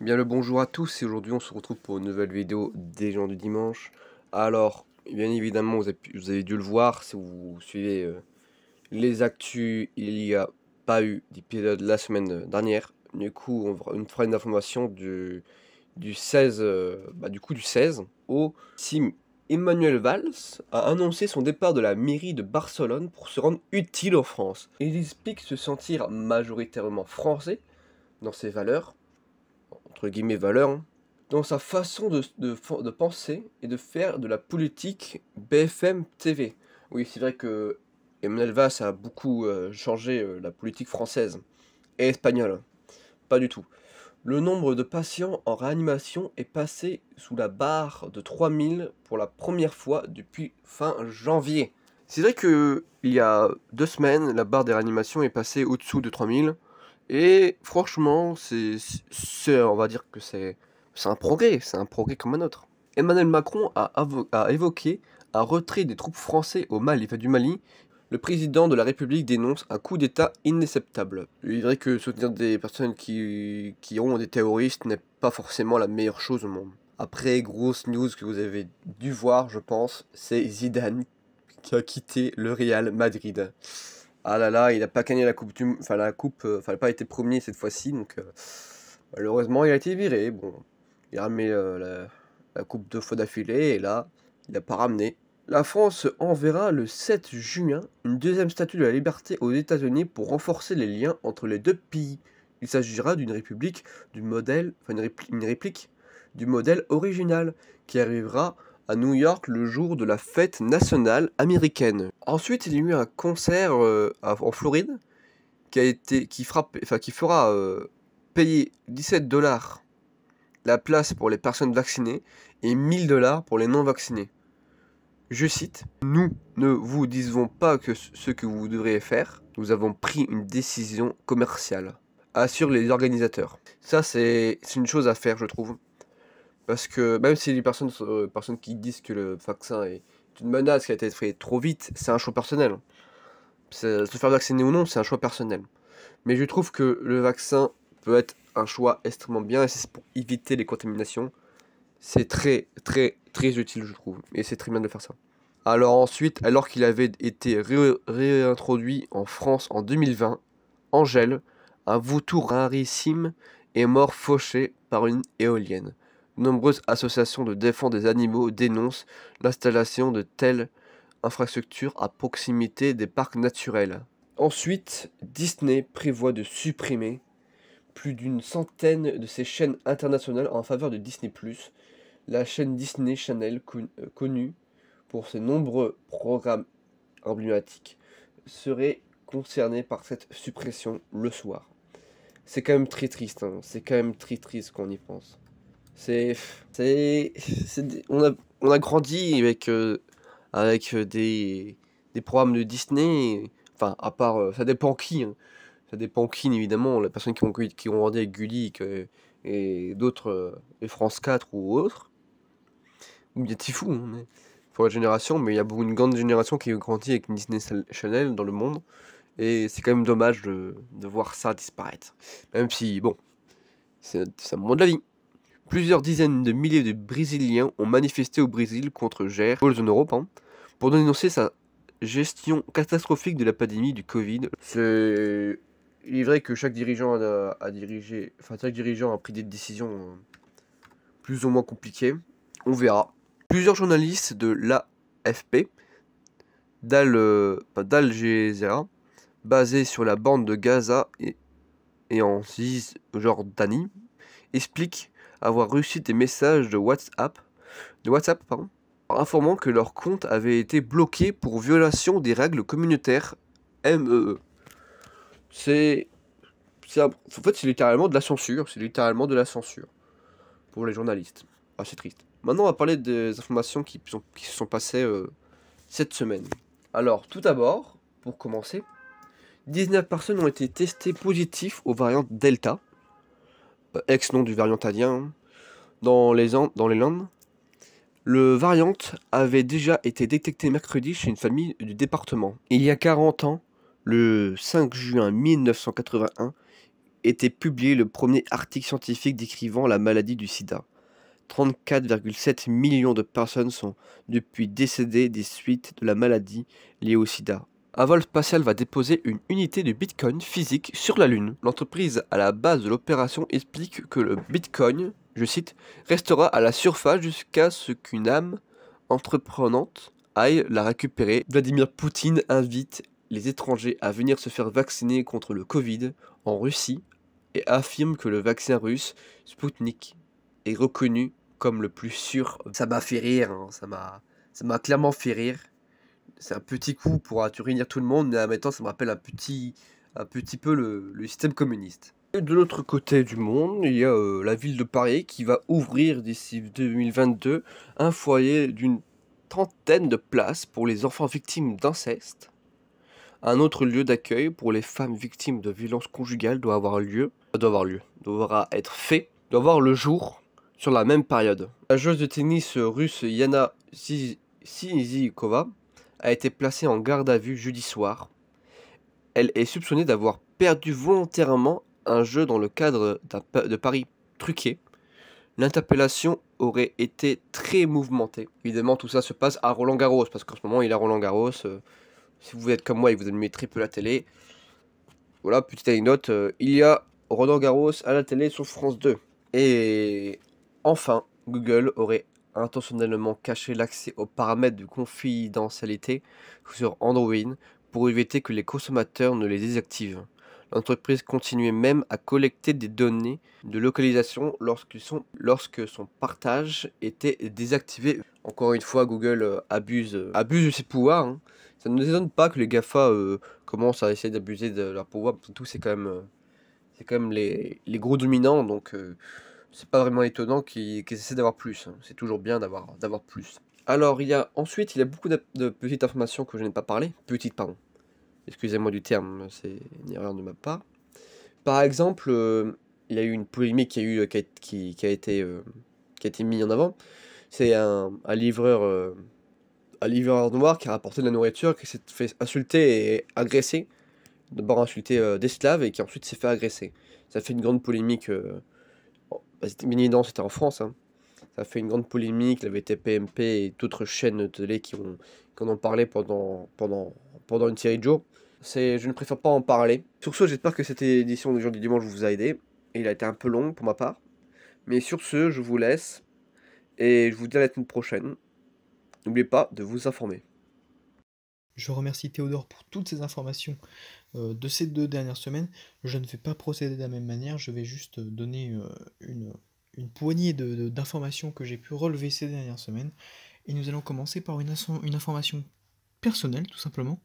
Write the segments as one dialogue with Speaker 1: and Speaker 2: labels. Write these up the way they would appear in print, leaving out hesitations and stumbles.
Speaker 1: Bien le bonjour à tous et aujourd'hui on se retrouve pour une nouvelle vidéo des gens du dimanche. Alors, bien évidemment, vous avez dû le voir si vous suivez les actus, il n'y a pas eu d'épisode la semaine dernière. Du coup, on fera une information du 16, du 16 au Sim. Emmanuel Valls a annoncé son départ de la mairie de Barcelone pour se rendre utile en France. Il explique se sentir majoritairement français dans ses valeurs, entre guillemets valeurs, hein, dans sa façon de penser et de faire de la politique BFM TV. Oui, c'est vrai que Emmanuel Valls a beaucoup changé la politique française et espagnole. Pas du tout. Le nombre de patients en réanimation est passé sous la barre de 3000 pour la première fois depuis fin janvier. C'est vrai que il y a 2 semaines, la barre des réanimations est passée au-dessous de 3000. Et franchement, on va dire que c'est un progrès comme un autre. Emmanuel Macron a évoqué un retrait des troupes françaises au Mali, du Mali. Le président de la République dénonce un coup d'État inacceptable. Il est vrai que soutenir des personnes qui ont des terroristes n'est pas forcément la meilleure chose au monde. Après, grosse news que vous avez dû voir, je pense, c'est Zidane qui a quitté le Real Madrid. Ah là là, il n'a pas gagné la coupe enfin la coupe, enfin il n'a pas été premier cette fois-ci, donc malheureusement il a été viré. Bon, il a ramené la coupe 2 fois d'affilée et là, il n'a pas ramené. La France enverra le 7 juin une deuxième statue de la liberté aux États-Unis pour renforcer les liens entre les deux pays. Il s'agira d'une république du modèle, enfin une réplique du modèle original qui arrivera à New York le jour de la fête nationale américaine. Ensuite, il y a eu un concert en Floride qui fera payer 17 $ la place pour les personnes vaccinées et 1000 $ pour les non vaccinés. Je cite, nous ne vous disons pas que ce que vous devriez faire, nous avons pris une décision commerciale, assurent les organisateurs. Ça, c'est une chose à faire, je trouve. Parce que même si les personnes qui disent que le vaccin est une menace qui a été fait trop vite, c'est un choix personnel. Se faire vacciner ou non, c'est un choix personnel. Mais je trouve que le vaccin peut être un choix extrêmement bien, et c'est pour éviter les contaminations. C'est très, très, très utile, je trouve. Et c'est très bien de faire ça. Alors ensuite, alors qu'il avait été réintroduit en France en 2020, Angèle, un vautour rarissime, est mort fauché par une éolienne. De nombreuses associations de défense des animaux dénoncent l'installation de telles infrastructures à proximité des parcs naturels. Ensuite, Disney prévoit de supprimer plus d'une centaine de ses chaînes internationales en faveur de Disney+, la chaîne Disney Channel connue pour ses nombreux programmes emblématiques, serait concernée par cette suppression le soir. C'est quand même très triste, hein. C'est quand même très triste quand on y pense. On a grandi avec des programmes de Disney, enfin, à part, ça dépend qui, hein. Ça dépend qui, évidemment, les personnes qui ont grandi avec Gulli et d'autres, et France 4 ou autres, ou bien Tifou, hein, pour la génération, mais il y a une grande génération qui a grandi avec Disney Channel dans le monde, et c'est quand même dommage de voir ça disparaître. Même si, bon, c'est un moment de la vie. Plusieurs dizaines de milliers de Brésiliens ont manifesté au Brésil contre Jair Bolsonaro, pour dénoncer sa gestion catastrophique de la pandémie du Covid. Il est vrai que chaque dirigeant chaque dirigeant a pris des décisions plus ou moins compliquées. On verra. Plusieurs journalistes de l'AFP, d'Al Jazeera, basés sur la bande de Gaza et en Cisjordanie, expliquent avoir reçu des messages de WhatsApp, informant que leur compte avait été bloqué pour violation des règles communautaires MEE. En fait, c'est littéralement de la censure. C'est littéralement de la censure pour les journalistes. Ah, c'est triste. Maintenant, on va parler des informations qui se sont passées cette semaine. Alors, tout d'abord, pour commencer, 19 personnes ont été testées positives aux variantes Delta, ex-nom du variant indien, dans les Landes. Le variant avait déjà été détecté mercredi chez une famille du département. Il y a 40 ans, le 5 juin 1981, été publié le premier article scientifique décrivant la maladie du sida. 34,7 millions de personnes sont depuis décédées des suites de la maladie liée au sida. Un vol spatial va déposer une unité de Bitcoin physique sur la Lune. L'entreprise à la base de l'opération explique que le Bitcoin, je cite, restera à la surface jusqu'à ce qu'une âme entreprenante aille la récupérer. Vladimir Poutine invite les étrangers à venir se faire vacciner contre le Covid en Russie et affirme que le vaccin russe Sputnik est reconnu comme le plus sûr. Ça m'a fait rire, hein, ça m'a clairement fait rire. C'est un petit coup pour réunir tout le monde, mais en même temps, ça me rappelle un petit peu le système communiste. Et de l'autre côté du monde, il y a la ville de Paris qui va ouvrir d'ici 2022 un foyer d'une trentaine de places pour les enfants victimes d'inceste. Un autre lieu d'accueil pour les femmes victimes de violences conjugales devra être fait, doit voir le jour sur la même période. La joueuse de tennis russe Yana Siniakova a été placée en garde à vue jeudi soir. Elle est soupçonnée d'avoir perdu volontairement un jeu dans le cadre de paris truqués. L'interpellation aurait été très mouvementée. Évidemment, tout ça se passe à Roland-Garros, parce qu'en ce moment, il est à Roland-Garros. Si vous êtes comme moi et vous allumez très peu la télé, voilà, petite anecdote, il y a Roland-Garros à la télé sur France 2. Et enfin, Google aurait intentionnellement caché l'accès aux paramètres de confidentialité sur Android pour éviter que les consommateurs ne les désactivent. L'entreprise continuait même à collecter des données de localisation lorsque son partage était désactivé. Encore une fois, Google abuse de ses pouvoirs, hein. Ça ne nous étonne pas que les GAFA commencent à essayer d'abuser de leur pouvoir. Tout c'est quand même les gros dominants, donc c'est pas vraiment étonnant qu'ils essaient d'avoir plus, hein. C'est toujours bien d'avoir plus. Alors ensuite il y a beaucoup de petites informations que je n'ai pas parlé. Petites, pardon. Excusez-moi du terme, c'est une erreur de ma part. Par exemple, il y a eu une polémique qui a été mise en avant. C'est un livreur noir qui a rapporté de la nourriture, qui s'est fait insulter et agresser. D'abord insulté d'esclave et qui ensuite s'est fait agresser. Ça fait une grande polémique. Bien évidemment, c'était en France, hein. Ça a fait une grande polémique. Il y avait TPMP et d'autres chaînes de télé qui en ont parlé pendant une série de jours. Je ne préfère pas en parler. Sur ce, j'espère que cette édition des Gens du Dimanche vous a aidé. Il a été un peu long pour ma part. Mais sur ce, je vous laisse. Et je vous dis à la semaine prochaine. N'oubliez pas de vous informer.
Speaker 2: Je remercie Théodore pour toutes ces informations de ces 2 dernières semaines. Je ne vais pas procéder de la même manière, je vais juste donner une poignée d'informations que j'ai pu relever ces dernières semaines. Et nous allons commencer par une information personnelle, tout simplement.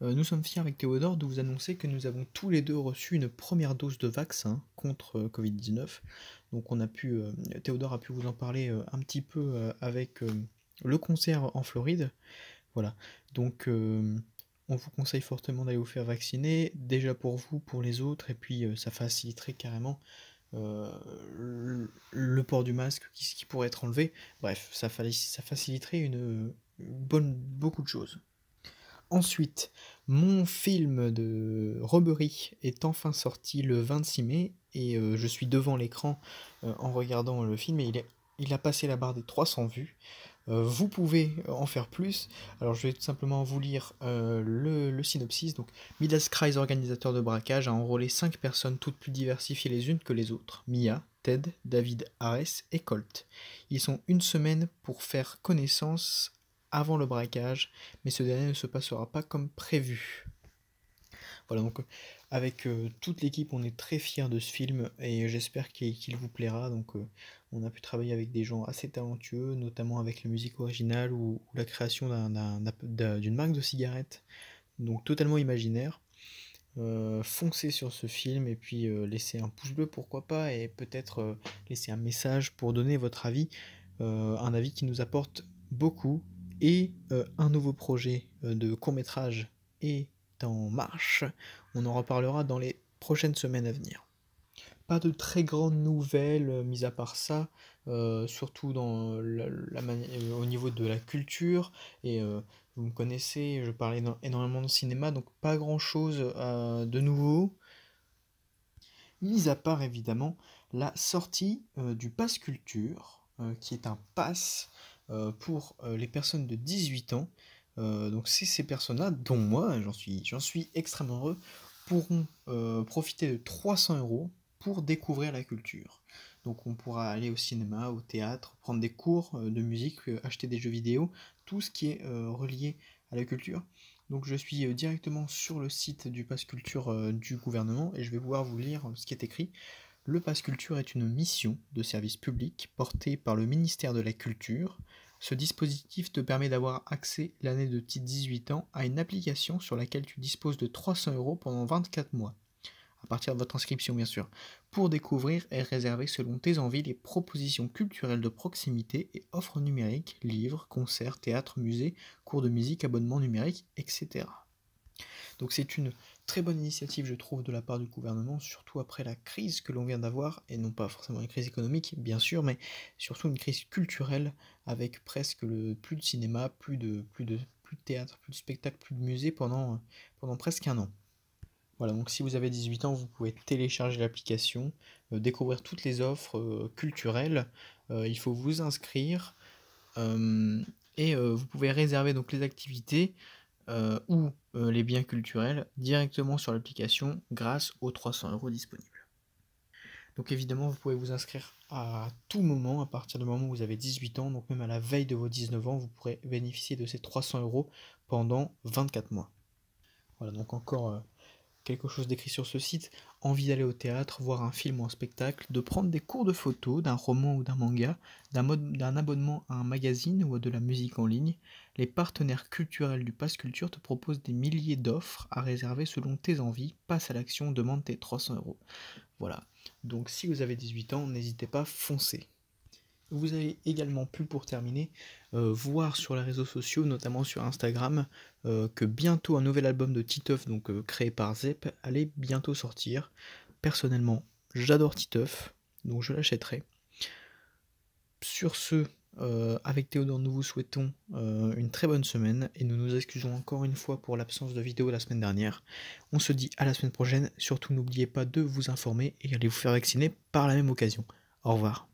Speaker 2: Nous sommes fiers avec Théodore de vous annoncer que nous avons tous les deux reçu une première dose de vaccin contre Covid-19. Donc Théodore a pu vous en parler un petit peu avec le concert en Floride. Voilà, donc on vous conseille fortement d'aller vous faire vacciner, déjà pour vous, pour les autres, et puis ça faciliterait carrément le port du masque qui pourrait être enlevé. Bref, ça faciliterait beaucoup de choses. Ensuite, mon film de Robbery est enfin sorti le 26 mai, et je suis devant l'écran en regardant le film, et il a passé la barre des 300 vues. Vous pouvez en faire plus. Alors je vais tout simplement vous lire le synopsis. Donc, Midas Kreis, organisateur de braquage, a enrôlé 5 personnes toutes plus diversifiées les unes que les autres. Mia, Ted, David, Ares et Colt. Ils ont une semaine pour faire connaissance avant le braquage, mais ce dernier ne se passera pas comme prévu. Voilà, donc avec toute l'équipe, on est très fiers de ce film et j'espère qu'il vous plaira. Donc on a pu travailler avec des gens assez talentueux, notamment avec la musique originale ou la création d'une marque de cigarettes, donc totalement imaginaire. Foncez sur ce film et puis laissez un pouce bleu, pourquoi pas, et peut-être laissez un message pour donner votre avis, un avis qui nous apporte beaucoup. Et un nouveau projet de court-métrage est en marche. On en reparlera dans les prochaines semaines à venir. Pas de très grandes nouvelles, mis à part ça, surtout dans au niveau de la culture, et vous me connaissez, je parlais énormément de cinéma, donc pas grand chose de nouveau. mis à part évidemment la sortie du pass culture, qui est un pass pour les personnes de 18 ans. Donc c'est ces personnes-là, dont moi, j'en suis extrêmement heureux, pourront profiter de 300 € pour découvrir la culture. Donc on pourra aller au cinéma, au théâtre, prendre des cours de musique, acheter des jeux vidéo, tout ce qui est relié à la culture. Donc je suis directement sur le site du Pass Culture du gouvernement et je vais pouvoir vous lire ce qui est écrit. Le Pass Culture est une mission de service public portée par le ministère de la Culture. Ce dispositif te permet d'avoir accès l'année de tes 18 ans à une application sur laquelle tu disposes de 300 € pendant 24 mois, à partir de votre inscription bien sûr, pour découvrir et réserver selon tes envies les propositions culturelles de proximité et offres numériques, livres, concerts, théâtres, musées, cours de musique, abonnements numériques, etc. Donc c'est une très bonne initiative, je trouve, de la part du gouvernement, surtout après la crise que l'on vient d'avoir, et non pas forcément une crise économique, bien sûr, mais surtout une crise culturelle, avec presque plus de cinéma, plus de théâtre, plus de spectacle, plus de musée pendant presque un an. Voilà, donc si vous avez 18 ans, vous pouvez télécharger l'application, découvrir toutes les offres culturelles, il faut vous inscrire, et vous pouvez réserver donc les activités ou les biens culturels directement sur l'application grâce aux 300 € disponibles. Donc évidemment, vous pouvez vous inscrire à tout moment, à partir du moment où vous avez 18 ans, donc même à la veille de vos 19 ans, vous pourrez bénéficier de ces 300 € pendant 24 mois. Voilà, donc encore quelque chose d'écrit sur ce site, envie d'aller au théâtre, voir un film ou un spectacle, de prendre des cours de photo, d'un roman ou d'un manga, d'un abonnement à un magazine ou à de la musique en ligne, les partenaires culturels du Pass Culture te proposent des milliers d'offres à réserver selon tes envies. Passe à l'action, demande tes 300 €. Voilà, donc si vous avez 18 ans, n'hésitez pas, foncez. Vous avez également pu, pour terminer, voir sur les réseaux sociaux, notamment sur Instagram, que bientôt un nouvel album de Titeuf, donc créé par Zep, allait bientôt sortir. Personnellement, j'adore Titeuf, donc je l'achèterai. Sur ce, avec Théodore, nous vous souhaitons une très bonne semaine et nous nous excusons encore une fois pour l'absence de vidéo la semaine dernière. On se dit à la semaine prochaine. Surtout, n'oubliez pas de vous informer et allez vous faire vacciner par la même occasion. Au revoir.